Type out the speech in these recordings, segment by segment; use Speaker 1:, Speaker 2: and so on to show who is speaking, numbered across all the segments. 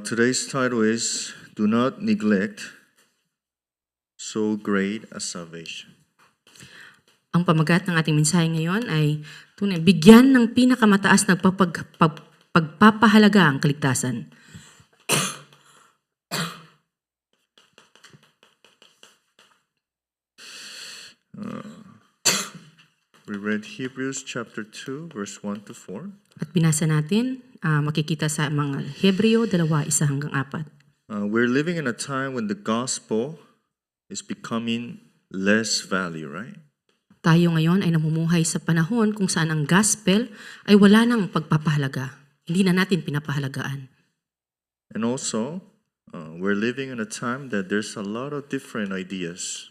Speaker 1: Today's title is Do Not Neglect So Great a Salvation.
Speaker 2: Ang pamagat ng ating mensahe ngayon ay tunay, bigyan ng pinakamataas na pagpapahalaga ang kaligtasan.
Speaker 1: We read Hebrews chapter 2, verse 1 to 4.
Speaker 2: At binasa natin, makikita sa mga Hebreo 2:1-4.
Speaker 1: We're living in a time when the gospel is becoming less value, right?
Speaker 2: Tayo ngayon ay namumuhay sa panahon kung saan ang gospel ay wala nang pagpapahalaga. Hindi na natin pinapahalagaan.
Speaker 1: And also, we're living in a time that there's a lot of different ideas.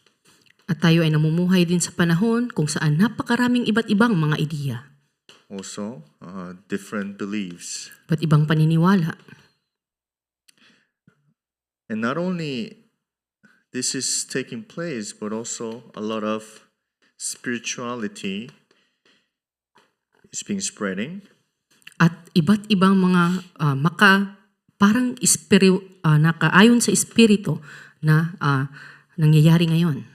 Speaker 2: At tayo ay namumuhay din sa panahon kung saan napakaraming iba't ibang mga ideya.
Speaker 1: Also, different beliefs.
Speaker 2: Iba't ibang paniniwala.
Speaker 1: And not only this is taking place, but also a lot of spirituality is being spreading.
Speaker 2: At iba't ibang mga parang nakaayon sa espiritu na nangyayari ngayon.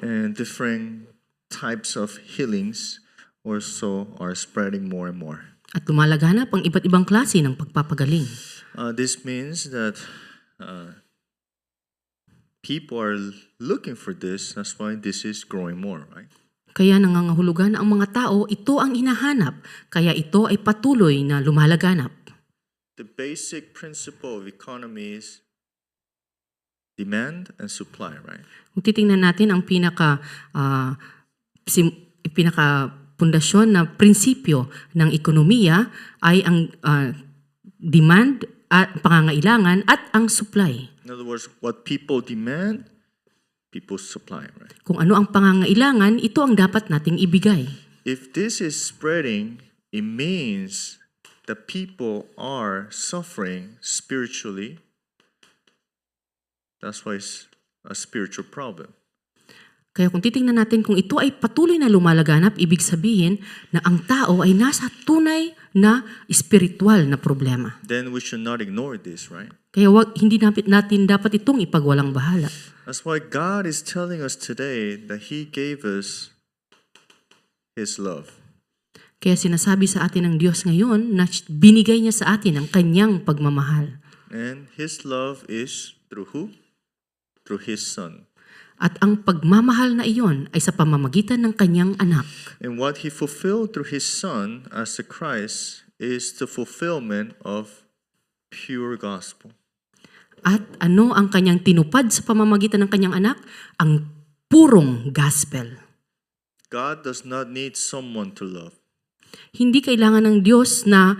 Speaker 1: And different types of healings also are spreading more and more.
Speaker 2: At lumalaganap ang iba't ibang klase ng pagpapagaling.
Speaker 1: This means that people are looking for this. That's why this is growing more, right?
Speaker 2: Kaya nangangahulugan ang mga tao, ito ang hinahanap. Kaya ito ay patuloy na lumalaganap.
Speaker 1: The basic principle of economy is demand and supply, right?
Speaker 2: Kung titingnan natin ang pinaka-pundasyon na prinsipyo ng ekonomiya ay ang demand at pangangailangan at ang supply.
Speaker 1: In other words, what people demand, people supply, right?
Speaker 2: Kung ano ang pangangailangan, ito ang dapat nating ibigay.
Speaker 1: If this is spreading, it means that people are suffering spiritually. That's why it's a spiritual problem.
Speaker 2: Kaya kung titingnan natin kung ito ay patuloy na lumalaganap, ibig sabihin na ang tao ay nasa tunay na spiritual na problema.
Speaker 1: Then we should not ignore this, right?
Speaker 2: Kaya hindi natin dapat itong ipagwalang bahala.
Speaker 1: That's why God is telling us today that He gave us His love.
Speaker 2: Kaya sinasabi sa atin ng Diyos ngayon na binigay niya sa atin ang kanyang pagmamahal.
Speaker 1: And His love is through who? Through His Son.
Speaker 2: At ang pagmamahal na iyon ay sa pamamagitan ng kanyang anak.
Speaker 1: And what He fulfilled through His Son as the Christ is the fulfillment of pure gospel.
Speaker 2: At ano ang kanyang tinupad sa pamamagitan ng kanyang anak? Ang purong gospel.
Speaker 1: God does not need someone to love.
Speaker 2: Hindi kailangan ng Diyos na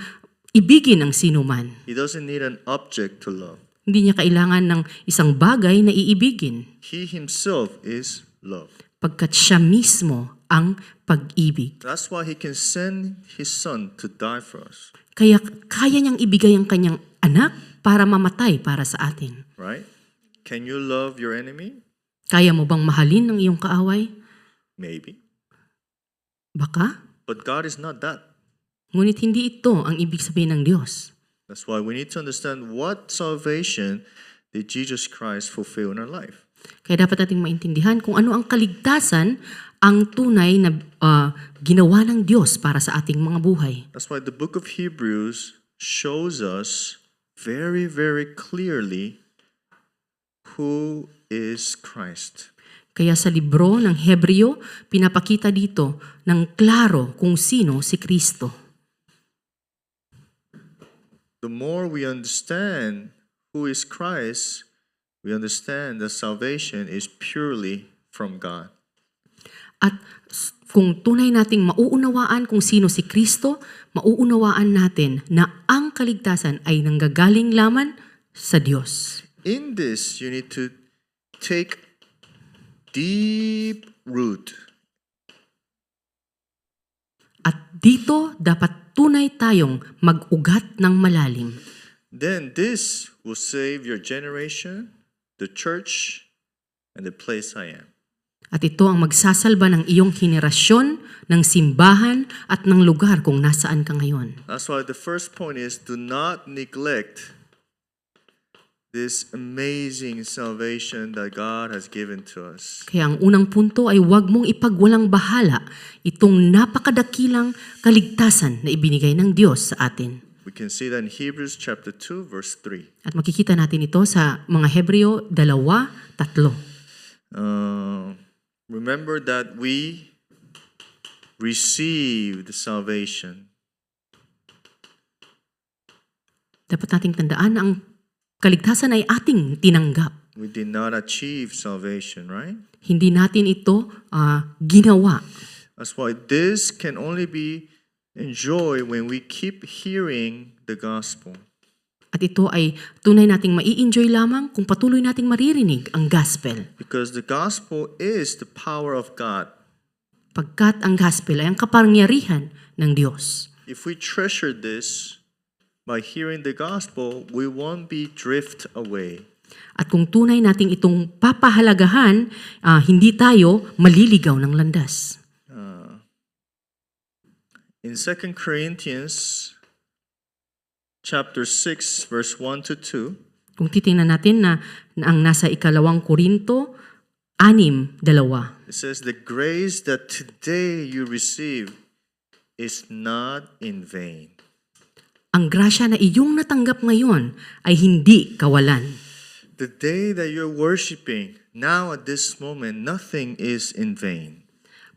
Speaker 2: ibigin ang sinuman.
Speaker 1: He doesn't need an object to love.
Speaker 2: Hindi niya kailangan ng isang bagay na iibigin.
Speaker 1: He Himself is love.
Speaker 2: Pagkat siya mismo ang pag-ibig.
Speaker 1: That's why He can send His Son to die for us.
Speaker 2: Kaya kaya niyang ibigay ang kanyang anak para mamatay para sa atin.
Speaker 1: Right? Can you love your enemy?
Speaker 2: Kaya mo bang mahalin ang iyong kaaway?
Speaker 1: Maybe.
Speaker 2: Baka?
Speaker 1: But God is not that.
Speaker 2: Ngunit hindi ito ang ibig sabihin ng Diyos.
Speaker 1: That's why we need to understand what salvation did Jesus Christ fulfill in our life.
Speaker 2: Kaya dapat nating maintindihan kung ano ang kaligtasan ang tunay na ginawa ng Diyos para sa ating mga buhay.
Speaker 1: That's why the book of Hebrews shows us very, very clearly who is Christ.
Speaker 2: Kaya sa libro ng Hebreo, pinapakita dito ng klaro kung sino si Kristo.
Speaker 1: The more we understand who is Christ, we understand that salvation is purely from God.
Speaker 2: At kung tunay nating mauunawaan kung sino si Kristo, mauunawaan natin na ang kaligtasan ay nanggagaling lamang sa Diyos.
Speaker 1: In this, you need to take deep root.
Speaker 2: At dito dapat tunay tayong mag-ugat ng malalim.
Speaker 1: Then this will save your generation, the church, and the place I am.
Speaker 2: At ito ang magsasalba ng iyong henerasyon, ng simbahan, at ng lugar kung nasaan ka ngayon.
Speaker 1: That's why the first point is do not neglect this amazing salvation that God has given to us.
Speaker 2: Kaya ang unang punto ay huwag mong ipagwalang bahala itong napakadakilang kaligtasan na ibinigay ng Diyos sa atin.
Speaker 1: We can see that in Hebrews chapter 2 verse 3.
Speaker 2: At makikita natin ito sa mga Hebreo 2:3.
Speaker 1: Remember that we received salvation.
Speaker 2: Dapat nating tandaan na ang kaligtasan ay ating tinanggap.
Speaker 1: We did not achieve salvation, right?
Speaker 2: Hindi natin ito ginawa.
Speaker 1: That's why this can only be enjoyed when we keep hearing the gospel.
Speaker 2: At ito ay tunay nating mai-enjoy lamang kung patuloy nating maririnig ang gospel.
Speaker 1: Because the gospel is the power of God.
Speaker 2: Pagkat ang gospel ay ang kapangyarihan ng Diyos.
Speaker 1: If we treasure this by hearing the gospel, we won't be drift away.
Speaker 2: At kung tunay nating itong papahalagahan, hindi tayo maliligaw ng landas.
Speaker 1: In 2 Corinthians chapter 6 verse 1 to 2,
Speaker 2: Kung titingnan natin na ang nasa 2 Korinto 6:2.
Speaker 1: it says, "The grace that today you receive is not in vain."
Speaker 2: Ang grasya na iyong natanggap ngayon ay hindi kawalan.
Speaker 1: The day that you're worshiping, now at this moment, nothing is in vain.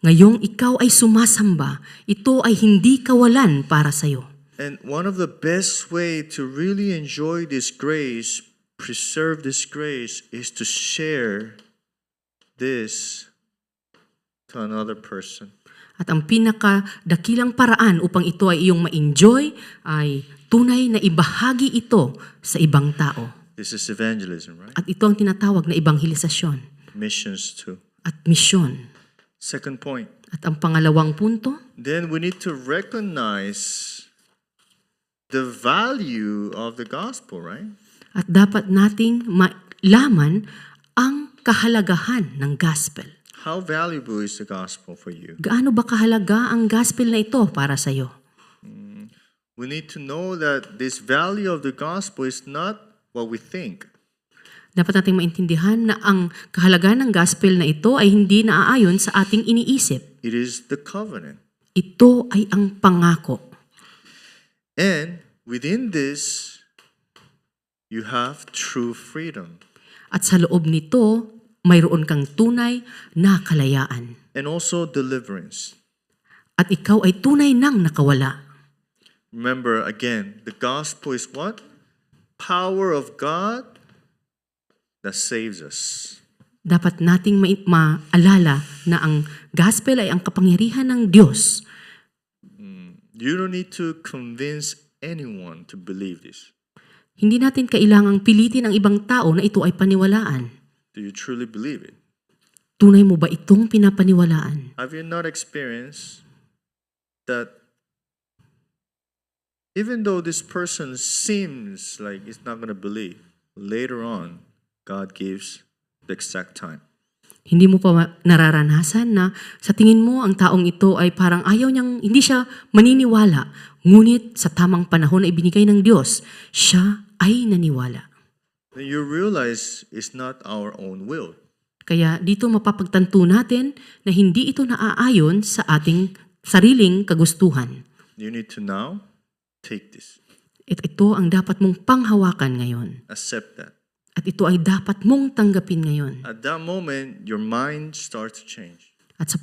Speaker 2: Ngayong ikaw ay sumasamba, ito ay hindi kawalan para sa iyo.
Speaker 1: And one of the best way to really enjoy this grace, preserve this grace, is to share this to another person.
Speaker 2: At ang pinakadakilang paraan upang ito ay iyong ma-enjoy ay tunay na ibahagi ito sa ibang tao.
Speaker 1: This is evangelism, right?
Speaker 2: At ito ang tinatawag na ebanghelisasyon
Speaker 1: Missions too.
Speaker 2: at misyon.
Speaker 1: Second point.
Speaker 2: At ang pangalawang punto,
Speaker 1: Then we need to recognize the value of the gospel, right?
Speaker 2: at dapat nating malaman ang kahalagahan ng gospel.
Speaker 1: How valuable is the gospel for you?
Speaker 2: Gaano ba kahalaga ang gospel na ito para sa iyo?
Speaker 1: We need to know that this value of the gospel is not what we think.
Speaker 2: Dapat nating maintindihan na ang kahalagahan ng gospel na ito ay hindi naaayon sa ating iniisip.
Speaker 1: It is the covenant.
Speaker 2: Ito ay ang pangako.
Speaker 1: And within this, you have true freedom
Speaker 2: At sa loob nito, mayroon kang tunay na kalayaan.
Speaker 1: and also deliverance.
Speaker 2: At ikaw ay tunay nang nakawala.
Speaker 1: Remember again, the gospel is what? Power of God that saves us.
Speaker 2: Dapat nating maalala na ang gospel ay ang kapangyarihan ng Diyos.
Speaker 1: You don't need to convince anyone to believe this.
Speaker 2: Hindi natin kailangang pilitin ang ibang tao na ito ay paniwalaan.
Speaker 1: Do you truly believe it?
Speaker 2: Tunay mo ba itong pinapaniwalaan?
Speaker 1: Have you not experienced that even though this person seems like he's not going to believe, later on, God gives the exact time.
Speaker 2: Hindi mo pa nararanasan na sa tingin mo ang taong ito ay parang hindi siya maniniwala. Ngunit sa tamang panahon na ibinigay ng Diyos, siya ay naniwala.
Speaker 1: Then you realize it's not our own will.
Speaker 2: Kaya dito mapapagtanto natin na hindi ito naaayon sa ating sariling kagustuhan.
Speaker 1: You need to now take this.
Speaker 2: At ito ang dapat mong panghawakan ngayon.
Speaker 1: Accept that.
Speaker 2: At ito ay dapat mong tanggapin ngayon.
Speaker 1: At that moment, your mind starts to change.
Speaker 2: At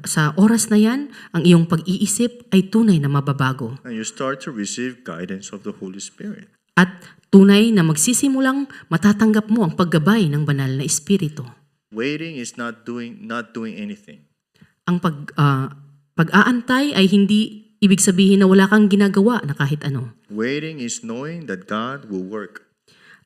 Speaker 2: sa oras na yan, ang iyong pag-iisip ay tunay na mababago.
Speaker 1: And you start to receive guidance of the Holy Spirit.
Speaker 2: At tunay na magsisimulang matatanggap mo ang paggabay ng banal na Espiritu.
Speaker 1: Waiting is not doing anything.
Speaker 2: Ang pag-aantay ay hindi ibig sabihin na wala kang ginagawa na kahit ano.
Speaker 1: Waiting is knowing that God will work.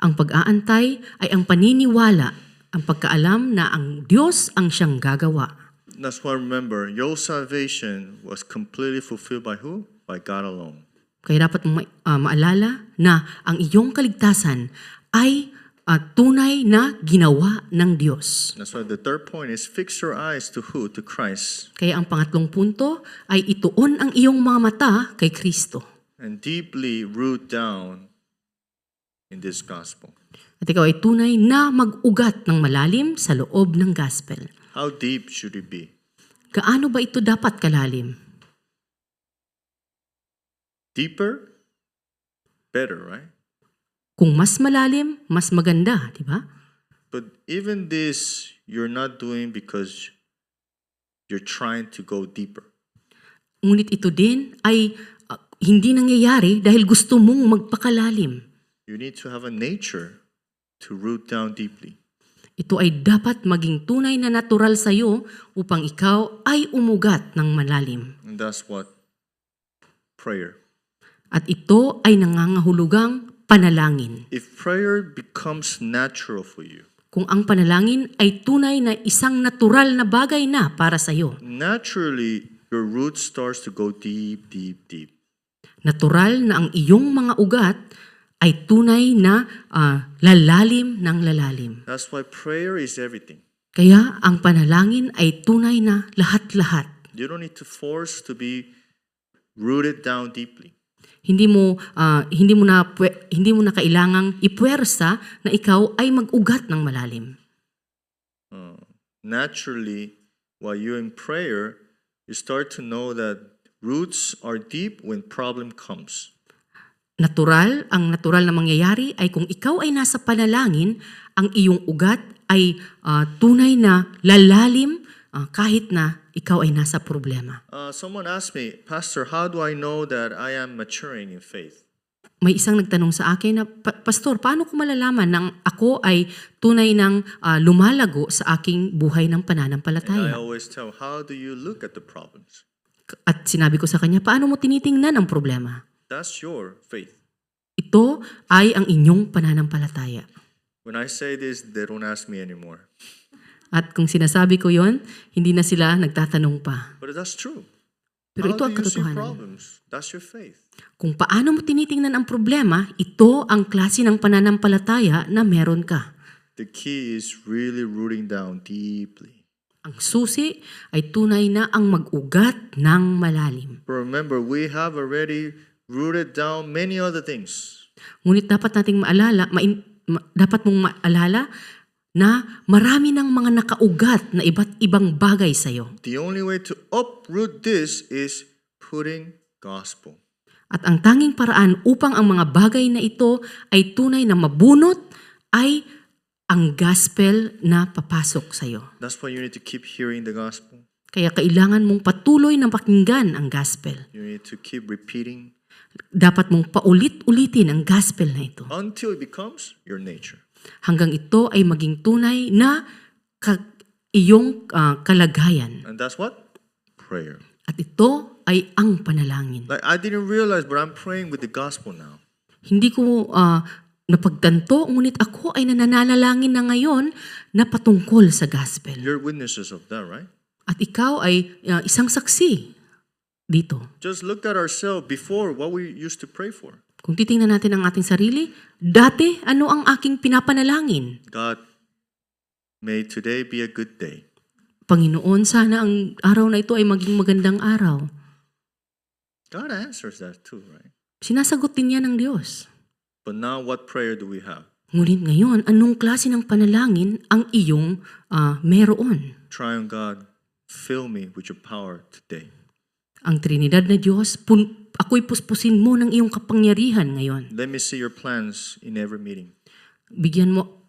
Speaker 2: Ang pag-aantay ay ang paniniwala, ang pagkaalam na ang Diyos ang siyang gagawa.
Speaker 1: That's why remember, your salvation was completely fulfilled by who? By God alone.
Speaker 2: Kaya dapat mong maalala na ang iyong kaligtasan ay tunay na ginawa ng Diyos.
Speaker 1: That's why the third point is fix your eyes to who? To Christ.
Speaker 2: Kaya ang pangatlong punto ay ituon ang iyong mga mata kay Kristo.
Speaker 1: And deeply root down in this gospel.
Speaker 2: At ikaw ay tunay na mag-ugat ng malalim sa loob ng gospel.
Speaker 1: How deep should it be?
Speaker 2: Gaano ba ito dapat kalalim?
Speaker 1: Deeper? Better, right?
Speaker 2: Kung mas malalim, mas maganda, di ba?
Speaker 1: But even this, you're not doing because you're trying to go deeper.
Speaker 2: Ngunit ito din ay hindi nangyayari dahil gusto mong magpakalalim.
Speaker 1: You need to have a nature to root down deeply.
Speaker 2: Ito ay dapat maging tunay na natural sa iyo upang ikaw ay umugat ng malalim.
Speaker 1: And that's what prayer.
Speaker 2: At ito ay nangangahulugang panalangin.
Speaker 1: If prayer becomes natural for you,
Speaker 2: Kung ang panalangin ay tunay na isang natural na bagay na para sa iyo.
Speaker 1: naturally your root starts to go deep, deep, deep.
Speaker 2: Natural na ang iyong mga ugat ay tunay na lalalim ng lalalim.
Speaker 1: That's why prayer is everything.
Speaker 2: Kaya ang panalangin ay tunay na lahat-lahat.
Speaker 1: You don't need to force to be rooted down deeply.
Speaker 2: Hindi mo na kailangang ipuwersa na ikaw ay mag-ugat ng malalim.
Speaker 1: Naturally, while you're in prayer, you start to know that roots are deep when problem comes.
Speaker 2: Ang natural na mangyayari ay kung ikaw ay nasa panalangin, ang iyong ugat ay tunay na lalalim kahit na ikaw ay nasa problema.
Speaker 1: Someone asked me, Pastor, how do I know that I am maturing in faith?
Speaker 2: May isang nagtanong sa akin na, Pastor, paano ko malalaman nang ako ay tunay ng lumalago sa aking buhay ng
Speaker 1: And I
Speaker 2: pananampalataya?
Speaker 1: always tell, how do you look at the problems?
Speaker 2: At sinabi ko sa kanya, paano mo tinitingnan ang problema?
Speaker 1: That's your faith.
Speaker 2: Ito ay ang inyong pananampalataya.
Speaker 1: When I say this, they don't ask me anymore.
Speaker 2: At kung sinasabi ko yon, hindi na sila nagtatanong pa.
Speaker 1: But that's true.
Speaker 2: Pero
Speaker 1: How
Speaker 2: ito
Speaker 1: do
Speaker 2: ang
Speaker 1: you see
Speaker 2: katotohanan.
Speaker 1: problems? That's your faith.
Speaker 2: Kung paano mo tinitingnan ang problema, ito ang klase ng pananampalataya na meron ka.
Speaker 1: The key is really rooting down deeply.
Speaker 2: Ang susi ay tunay na ang mag-ugat ng malalim.
Speaker 1: But remember, we have already rooted down many other things.
Speaker 2: Ngunit dapat nating dapat mong maalala na marami ng mga nakaugat na iba't ibang bagay sa iyo.
Speaker 1: The only way to uproot this is putting gospel.
Speaker 2: At ang tanging paraan upang ang mga bagay na ito ay tunay na mabunot ay ang gospel na papasok sa iyo.
Speaker 1: That's why you need to keep hearing the gospel.
Speaker 2: Kaya kailangan mong patuloy na pakinggan ang gospel.
Speaker 1: You need to keep repeating
Speaker 2: Dapat mong paulit-ulitin ang gospel na ito
Speaker 1: until it becomes your nature.
Speaker 2: hanggang ito ay maging tunay na iyong kalagayan.
Speaker 1: And that's what? Prayer.
Speaker 2: At ito ay ang panalangin.
Speaker 1: Like, I didn't realize, but I'm praying with the gospel now.
Speaker 2: Hindi ko napagtanto, ngunit ako ay nananalangin na ngayon na patungkol sa gospel.
Speaker 1: You're witnesses of that, right?
Speaker 2: At ikaw ay isang saksi dito.
Speaker 1: Just look at ourselves before what we used to pray for.
Speaker 2: Kung titingnan natin ang ating sarili, dati ano ang aking pinapanalangin?
Speaker 1: God, may today be a good day.
Speaker 2: Panginoon, sana ang araw na ito ay maging magandang araw.
Speaker 1: God answers that too, right?
Speaker 2: Sinasagot din yan ng Diyos.
Speaker 1: But now what prayer do we have?
Speaker 2: Ngunit ngayon, anong klase ng panalangin ang iyong meron?
Speaker 1: Triune God, fill me with your power today.
Speaker 2: Ang Trinidad na Diyos, ako'y puspusin mo ng iyong kapangyarihan ngayon.
Speaker 1: Let me see your plans in every meeting.
Speaker 2: Bigyan mo,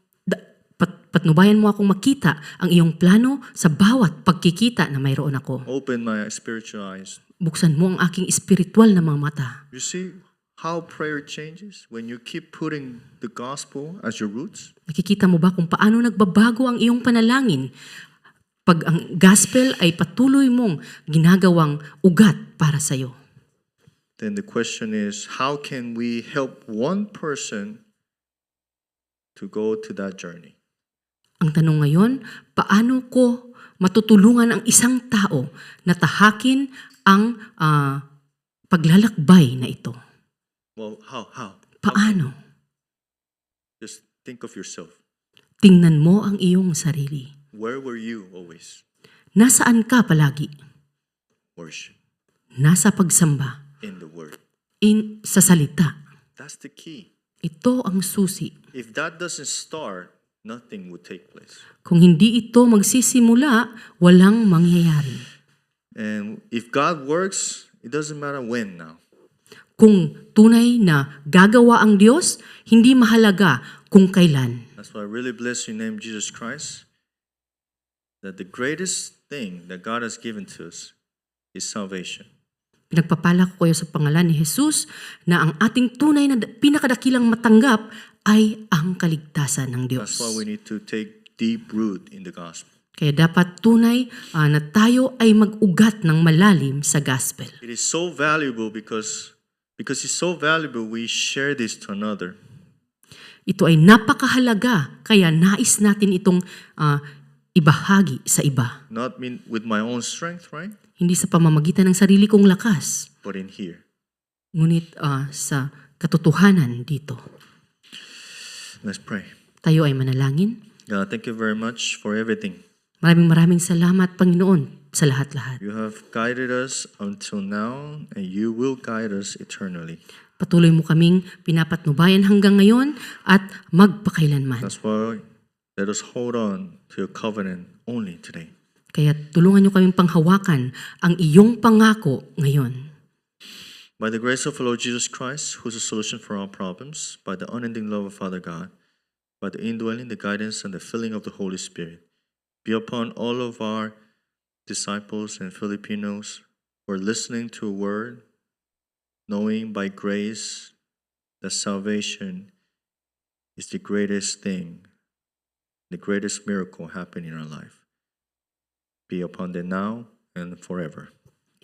Speaker 2: patnubayan mo akong makita ang iyong plano sa bawat pagkikita na mayroon ako.
Speaker 1: Open my spiritual eyes.
Speaker 2: Buksan mo ang aking espiritual na mga mata.
Speaker 1: You see how prayer changes when you keep putting the gospel as your roots?
Speaker 2: Nakikita mo ba kung paano nagbabago ang iyong panalangin pag ang gospel ay patuloy mong ginagawang ugat para sa iyo?
Speaker 1: Then the question is, how can we help one person to go to that journey?
Speaker 2: Ang tanong ngayon, paano ko matutulungan ang isang tao na tahakin ang paglalakbay na ito?
Speaker 1: Well, how?
Speaker 2: Paano?
Speaker 1: Just think of yourself.
Speaker 2: Tingnan mo ang iyong sarili.
Speaker 1: Where were you always?
Speaker 2: Nasaan ka palagi?
Speaker 1: Worship.
Speaker 2: Nasa pagsamba.
Speaker 1: In the Word.
Speaker 2: Sa salita.
Speaker 1: That's the key.
Speaker 2: Ito ang susi.
Speaker 1: If that doesn't start, nothing would take place.
Speaker 2: Kung hindi ito magsisimula, walang mangyayari.
Speaker 1: And if God works, it doesn't matter when now.
Speaker 2: Kung tunay na gagawa ang Diyos, hindi mahalaga kung kailan.
Speaker 1: That's why I really bless your name, Jesus Christ, that the greatest thing that God has given to us is salvation.
Speaker 2: Pinagpapala ko kayo sa pangalan ni Jesus na ang ating tunay na pinakadakilang matanggap ay ang kaligtasan ng Diyos.
Speaker 1: That's why we need to take deep root in the gospel.
Speaker 2: Kaya dapat tunay na tayo ay mag-ugat ng malalim sa gospel.
Speaker 1: It is so valuable because it's so valuable, we share this to another.
Speaker 2: Ito ay napakahalaga, kaya nais natin itong ibahagi sa iba.
Speaker 1: Not with my own strength, right?
Speaker 2: Hindi sa pamamagitan ng sarili kong lakas,
Speaker 1: But in here.
Speaker 2: ngunit sa katotohanan dito.
Speaker 1: Let's pray.
Speaker 2: Tayo ay manalangin.
Speaker 1: God, thank you very much for everything.
Speaker 2: Maraming salamat, Panginoon, sa lahat-lahat.
Speaker 1: You have guided us until now, and you will guide us eternally.
Speaker 2: Patuloy mo kaming pinapatnubayan hanggang ngayon at magpakailanman.
Speaker 1: That's why let us hold on to your covenant only today.
Speaker 2: Kaya tulungan niyo kaming panghawakan ang iyong pangako ngayon.
Speaker 1: By the grace of our Lord Jesus Christ, who is the solution for our problems, by the unending love of Father God, by the indwelling, the guidance, and the filling of the Holy Spirit, be upon all of our disciples and Filipinos who are listening to a word, knowing by grace that salvation is the greatest thing, the greatest miracle happening in our life. Be upon them now and forever.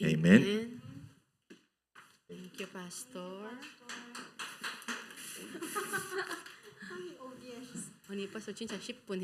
Speaker 1: Amen.
Speaker 2: Thank you, Pastor. Oni pa so chin sa ship po